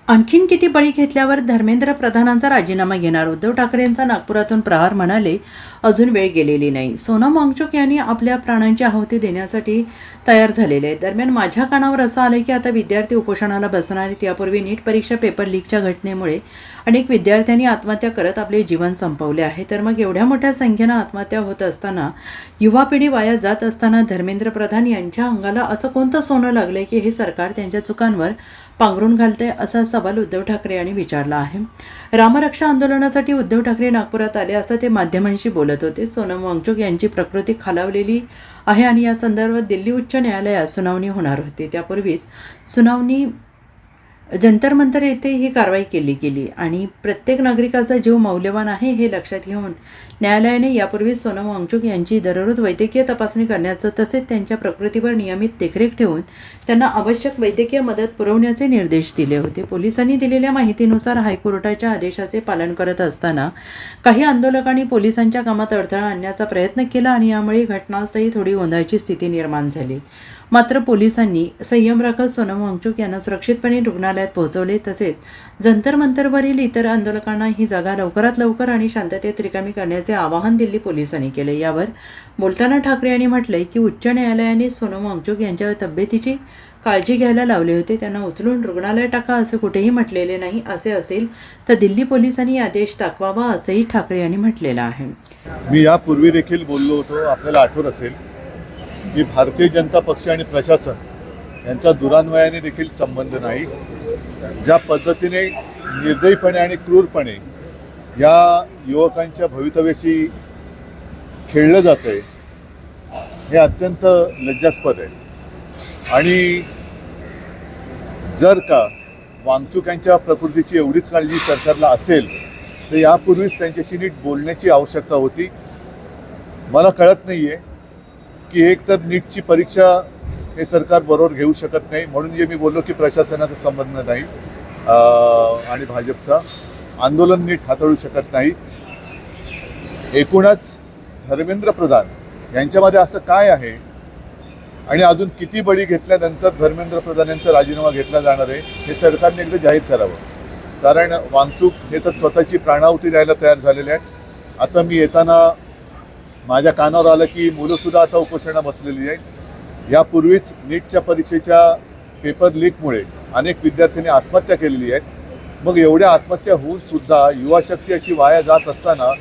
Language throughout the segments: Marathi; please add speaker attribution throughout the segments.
Speaker 1: आणखीन किती बळी घेतल्यावर धर्मेंद्र प्रधानांचा राजीनामा घेणार? उद्धव ठाकरेंचा नागपुरातून प्रहार म्हणाले, अजून वेळ गेलेली नाही. सोनम वांगचुक यांनी आपल्या प्राणांची आहुती देण्यासाठी तयार झालेले आहेत. दरम्यान माझ्या कानावर असं आलं की आता विद्यार्थी उपोषणाला बसणार आहेत. यापूर्वी नीट परीक्षा पेपर लीकच्या घटनेमुळे अनेक विद्यार्थ्यांनी आत्महत्या करत आपले जीवन संपवले आहे. तर मग एवढ्या मोठ्या संख्येनं आत्महत्या होत असताना, युवा पिढी वाया जात असताना धर्मेंद्र प्रधान यांच्या अंगाला असं कोणतं सोनं लागलंय की हे सरकार त्यांच्या चुकांवर पांघरून घालते, असा सवाल उद्धव ठाकरे यांनी विचारला आहे. रामरक्षा आंदोलनासाठी उद्धव ठाकरे नागपुरात आले असं ते माध्यमांशी बोलत होते. सोनम वांगचुक यांची प्रकृती खालावलेली आहे आणि या संदर्भात दिल्ली उच्च न्यायालयात सुनावणी होणार होती. त्यापूर्वीच सुनावणी जंतर मंतर येथे ही कारवाई केली गेली आणि प्रत्येक नागरिकाचा जीव मौल्यवान आहे हे लक्षात घेऊन न्यायालयाने यापूर्वी सोनम वांगचुक यांची दररोज वैद्यकीय तपासणी करण्याचं तसेच त्यांच्या प्रकृतीवर नियमित देखरेख ठेवून त्यांना आवश्यक वैद्यकीय मदत पुरवण्याचे निर्देश दिले होते. पोलिसांनी दिलेल्या माहितीनुसार हायकोर्टाच्या आदेशाचे पालन करत असताना काही आंदोलकांनी पोलिसांच्या कामात अडथळा आणण्याचा प्रयत्न केला आणि यामुळे घटनास्थळी थोडी गोंधळाची स्थिती निर्माण झाली. मात्र पोलिसांनी संयम राखत सोनम वांगचुक यांना सुरक्षितपणे रुग्णालयात पोहोचवले. तसेच जंतर मंतरवरील इतर आंदोलकांना ही जागा लवकरात लवकर आणि शांततेत रिकामी करण्याचे आवाहन दिल्ली पोलिसांनी केले. यावर बोलताना ठाकरे यांनी म्हटलंय की उच्च न्यायालयाने सोनम वांगचुक यांच्या तब्येतीची काळजी घ्यायला लावले होते. त्यांना उचलून रुग्णालयात टाका असं कुठेही म्हटलेले नाही. असे असेल तर दिल्ली पोलिसांनी आदेश दाखवावा असंही ठाकरे यांनी म्हटलेलं आहे.
Speaker 2: मी यापूर्वी देखील बोललो होतो, आपल्याला आठवत असेल की भारतीय जनता पक्ष आणि प्रशासन यांचा दुरान्वयाने देखील संबंध नाही. ज्या पद्धतीने निर्दयीपणे आणि क्रूरपणे या युवकांच्या भवितव्याशी खेळलं जातं आहे हे अत्यंत लज्जास्पद आहे. आणि जर का वांगचुक यांच्या प्रकृतीची एवढीच काळजी सरकारला असेल तर यापूर्वीच त्यांच्याशी नीट बोलण्याची आवश्यकता होती. मला कळत नाही आहे की एक तर नीटची परीक्षा हे सरकार बरोबर घेऊ शकत नाही, म्हणून जे मी बोललो की प्रशासनाचा संबंध नाही आणि भाजपचा आंदोलन नीट हाताळू शकत नाही. एकूणच धर्मेंद्र प्रधान यांच्यामध्ये असं काय आहे आणि अजून किती बळी घेतल्यानंतर धर्मेंद्र प्रधान यांचा राजीनामा घेतला जाणार आहे हे सरकारने एकदा जाहीर करावं. कारण वांगचुक हे तर स्वतःची प्राणाहुती द्यायला तयार झालेले आहेत. आता मी येताना माझ्या कानावर आलं की मुलंसुद्धा आता उपोषणा बसलेली आहे. यापूर्वीच नीटच्या परीक्षेच्या पेपर लीकमुळे अनेक विद्यार्थ्यांनी आत्महत्या केलेली आहे. मग एवढ्या आत्महत्या होऊन सुद्धा युवाशक्ती अशी वाया जात असताना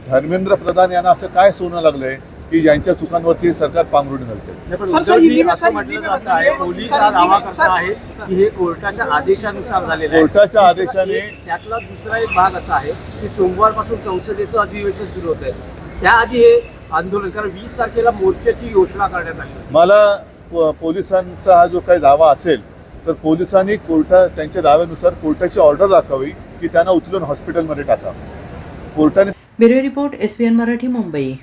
Speaker 2: धर्मेंद्र प्रधान यांना असं काय सोनं लागलंय की यांच्या चुकांवरती सरकार पांघरून घालते?
Speaker 3: असं म्हटलं जात आहे, पोलीस हा दावा करत आहे की हे कोर्टाच्या आदेशानुसार झालेलं आहे.
Speaker 2: कोर्टाच्या आदेशाने
Speaker 3: त्यातला दुसरा एक भाग असा आहे की सोमवारपासून संसदेचं अधिवेशन सुरू होत आहे. त्याआधी हे आंदोलन, कारण 20 तारखेला मोर्चाची घोषणा करण्यात आली.
Speaker 2: मला पोलिसांचा हा जो काही दावा असेल तर पोलिसांनी त्यांच्या दाव्यानुसार कोर्टाची ऑर्डर दाखवावी की त्यांना उचलून हॉस्पिटलमध्ये टाका. कोर्टाने.
Speaker 1: Bureau report, SBN Marathi, Mumbai.